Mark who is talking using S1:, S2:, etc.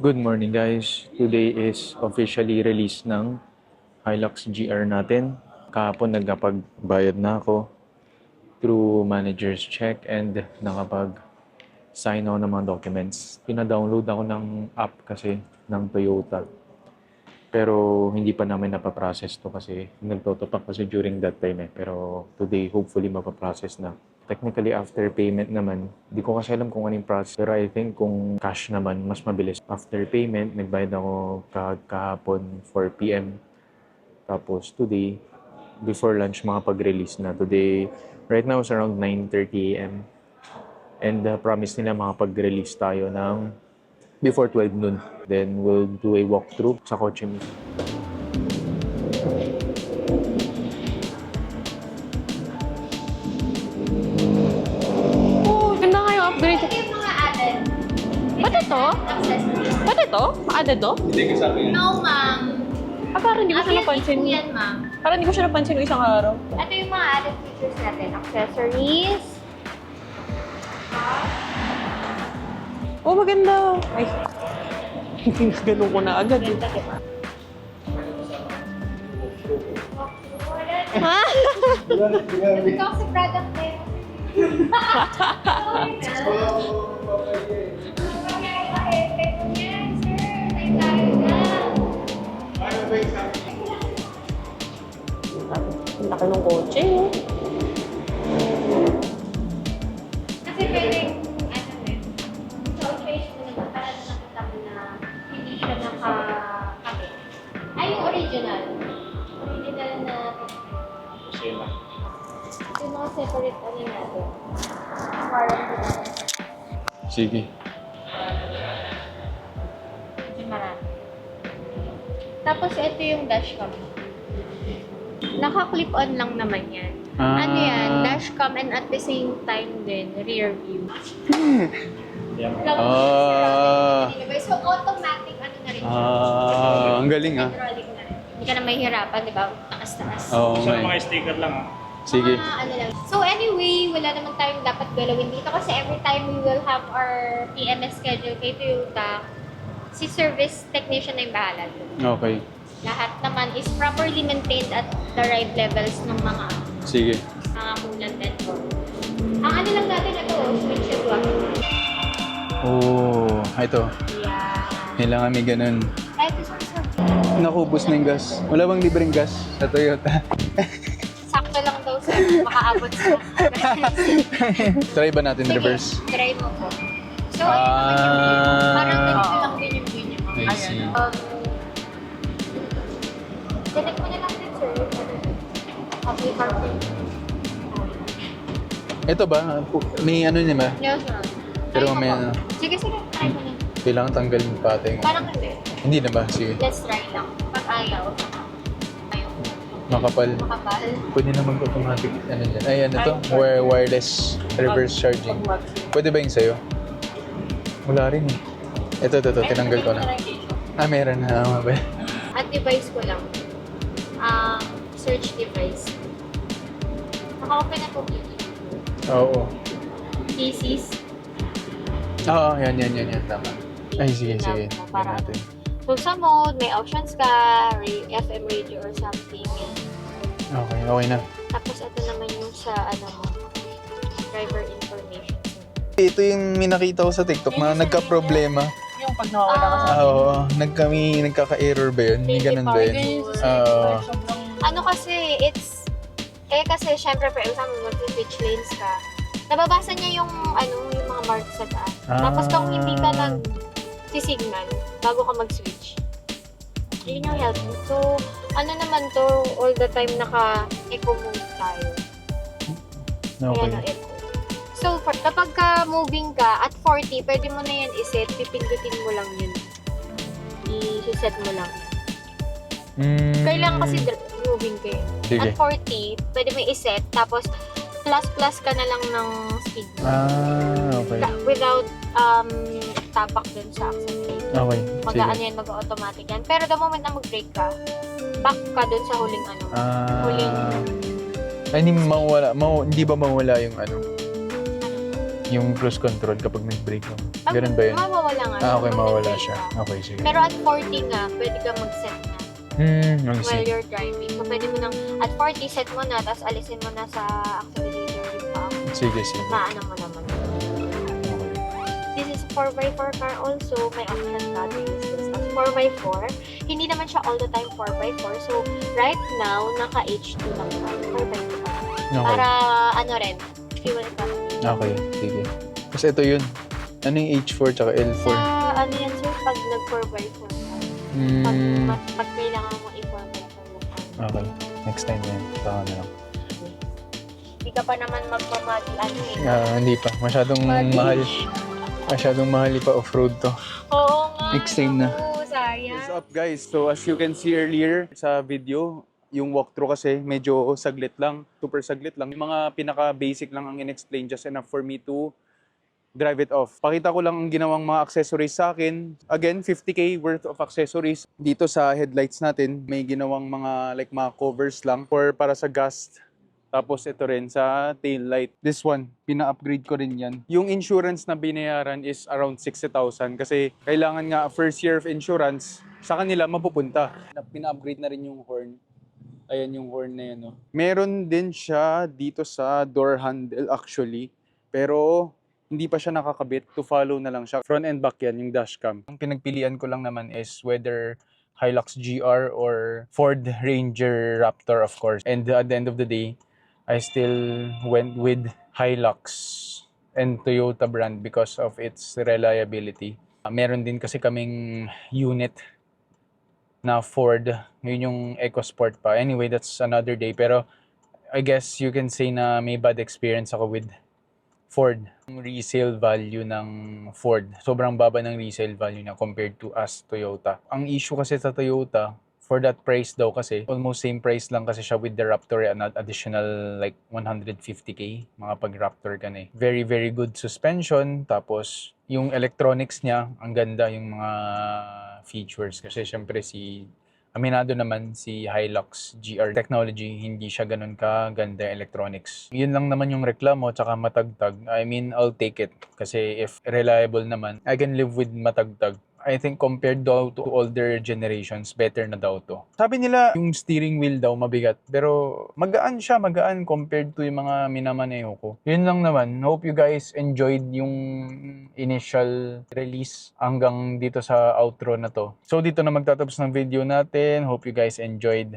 S1: Good morning guys. Today is officially release ng Hilux GR natin. Kahapon nagkapagbayad na ako through manager's check and nakapag-sign ako ng mga documents. Pina-download ako ng app kasi ng Toyota. Pero hindi pa namin napaprocess to kasi nagtotopak kasi during that time eh. Pero today hopefully mapaprocess na. Technically, after payment naman, di ko kasi alam kung anong process. Pero I think kung cash naman, mas mabilis. After payment, nagbayad ako kahapon 4 p.m. Tapos today, before lunch, makapag-release na. Today, right now, it's around 9:30 a.m. And promise nila makapag-release tayo ng before 12 noon. Then, we'll do a walkthrough sa kotse mismo.
S2: Upgrade.
S3: Ito yung mga added.
S2: Pati to?
S3: Accessories.
S2: Pati to? Added to?
S3: No, ma'am.
S2: Parang hindi ko siya
S3: Available
S2: napansin.
S3: po yan, ma'am.
S2: Parang hindi ko siya napansin ng isang araw.
S3: Ito yung mga added features natin. Accessories.
S2: Oh, maganda. Ay. Ganun ko na agad. Ha?
S3: Sabi ko sa product na yun.
S2: Ang laki ng kotse.
S3: Kasi pwedeng, sa occasion mo naman, parang nakita mo na hindi siya nakakabit. Ay, yung original. Original na ito yung mga separate ano natin. Warranty natin.
S1: Sige.
S3: Medyo marami. Tapos ito yung dashcam. Naka-clip-on lang naman yan. Ano yan? Dashcam and at the same time din, rear view. So automatic ano na rin siya.
S1: Ang galing
S3: Hydraulic na rin. Hindi ka na mahihirapan, di ba? Takas-takas.
S1: Oo,
S4: So, mga sticker lang
S1: Sige.
S3: Ano lang. So anyway, wala naman tayong dapat galawin dito kasi every time we will have our PMS schedule kay Toyota, si service technician na yung bahala doon.
S1: Okay.
S3: Lahat naman is properly maintained at the right levels ng mga
S1: Sige.
S3: coolant and oil. Ang ano lang natin ito, switch and lock.
S1: Oh, ito.
S3: Yeah.
S1: Kailangan may ganun.
S3: Kahit ito sa
S1: Nakubos na yung gas. Wala bang libreng gas sa Toyota?
S3: sakto lang daw sa makaabot sa
S1: Try ba natin
S3: Sige,
S1: reverse?
S3: try mo po. So, ayun naman yung parang ganito lang din yung ganyan mo.
S1: I see.
S3: Connect mo na lang din, sir. Okay, perfect.
S1: Ito ba? May ano niya ba?
S3: Yes, sir.
S1: Pero
S3: Try mo
S1: mamaya
S3: po.
S1: na.
S3: Sige, sige. Try mo na.
S1: Kailangan tanggalin yung pating.
S3: Parang hindi.
S1: Hindi na ba? Sige.
S3: Let's try lang. Pag ayaw, ayaw.
S1: Makapal.
S3: Makapal.
S1: Pwede na mag-automatic. Ano dyan? Ay, ano to? Wireless reverse charging. Pwede ba yung sa'yo? Wala rin eh. Ito. Tinanggal ko na. Meron na. Mabay.
S3: At device ko lang. Search device. Naka-open na po YouTube.
S1: Oo.
S3: PCs.
S1: Oo, yan. Tama. Ay, sige.
S3: Tingnan mo,
S1: Para
S3: para
S1: natin.
S3: Kung sa mode, may options ka, FM radio or something.
S1: Okay na.
S3: Tapos ito naman yung sa driver information.
S1: Ito yung minakita ko sa TikTok na nagka-problema.
S2: Yung pag nawawala ka sa
S1: Oo, nagkaka-error ba yun? Hindi ganun ba yun?
S2: sobrang...
S3: Ano kasi, kasi syempre, for example, mag-switch lanes ka, nababasa niya yung mga marks sa taas. Tapos kung hindi ka nag-signal bago ka mag-switch, yun yung help mo. So, ano naman to, all the time naka-eco mode tayo. Ayan ang eco. So, kapag moving ka, at 40, pwede mo na yan iset, pipindutin mo lang yun. I-set mo lang. Kailangan kasi moving ka yun.
S1: Sige.
S3: At 40, pwede mo iset, tapos plus ka na lang ng speed.
S1: Okay.
S3: Without tapak dun sa accelerator.
S1: Okay,
S3: Mag-ano
S1: sige.
S3: yan, mag-automatic yan. Pero the moment na mag-brake ka, back ka dun sa huling huling
S1: Ay, hindi ba mawala yung yung cruise control kapag nag-brake ka? Ganun ba yun?
S3: Mawawala nga.
S1: Okay,
S3: pag
S1: mawala
S3: nag-drive
S1: siya.
S3: ka.
S1: Okay, sige.
S3: Pero at 40 nga, pwede ka mag-set na
S1: I
S3: while
S1: see.
S3: you're driving. So, pwede mo nang, at 40, set mo na, tapos alisin mo na sa accelerator yung pa.
S1: Sige, sige.
S3: Maano mo naman.
S1: Okay.
S3: This is a 4x4 car also. May option batteries. Tapos 4x4. Hindi naman siya all the time 4x4. So, right now, naka-H2 lang siya. 4x2 pa.
S1: Okay.
S3: Para, ano rin, fuel economy.
S1: Okay, sige. Tapos ito yun. Ano yung H4 tsaka L4?
S3: Sa, ano yan, sir, pag nag-4x4 ka. Pag kailangan mo i-4x4 yung car.
S1: Okay. Next time yan. Saka na lang.
S3: Hindi ka pa naman magmamati, ano eh.
S1: Hindi pa. Masyadong mahal. Masyadong mahal pa off-road to.
S3: Oo nga.
S1: Next time na.
S3: Oo, sayang.
S1: What's up guys? So as you can see earlier sa video, yung walkthrough kasi medyo saglit lang, super saglit lang. Yung mga pinaka-basic lang ang in-explain, just enough for me to drive it off. Pakita ko lang ang ginawang mga accessories sa akin. Again, 50k worth of accessories. Dito sa headlights natin, may ginawang mga like mga covers lang para sa gas. Tapos ito rin sa tail light. This one, pina-upgrade ko rin yan. Yung insurance na binayaran is around 60,000 kasi kailangan nga first year of insurance sa kanila mapupunta. Pina-upgrade na rin yung horn. Ayan yung horn na yan. No? Meron din siya dito sa door handle actually. Pero hindi pa siya nakakabit. To follow na lang siya. Front and back yan, yung dashcam. Ang pinagpilian ko lang naman is whether Hilux GR or Ford Ranger Raptor of course. And at the end of the day, I still went with Hilux and Toyota brand because of its reliability. Meron din kasi kaming unit na Ford, yun yung EcoSport pa. Anyway, that's another day. Pero I guess you can say na may bad experience ako with Ford. Yung resale value ng Ford, sobrang baba ng resale value niya compared to us Toyota. Ang issue kasi sa Toyota, for that price daw kasi, almost same price lang kasi siya with the Raptor, an additional like 150k, mga pag-Raptor ka na eh. Very, very good suspension, tapos yung electronics niya, ang ganda yung mga features. Kasi syempre aminado naman si Hilux GR technology, hindi siya ganun kaganda electronics. Yun lang naman yung reklamo, tsaka matagtag. I mean, I'll take it. Kasi if reliable naman, I can live with matagtag. I think compared daw to older generations, better na daw to. Sabi nila, yung steering wheel daw mabigat. Pero magaan siya, magaan compared to yung mga minamaneho ko. Yun lang naman. Hope you guys enjoyed yung initial release hanggang dito sa outro na to. So dito na magtatapos ng video natin. Hope you guys enjoyed.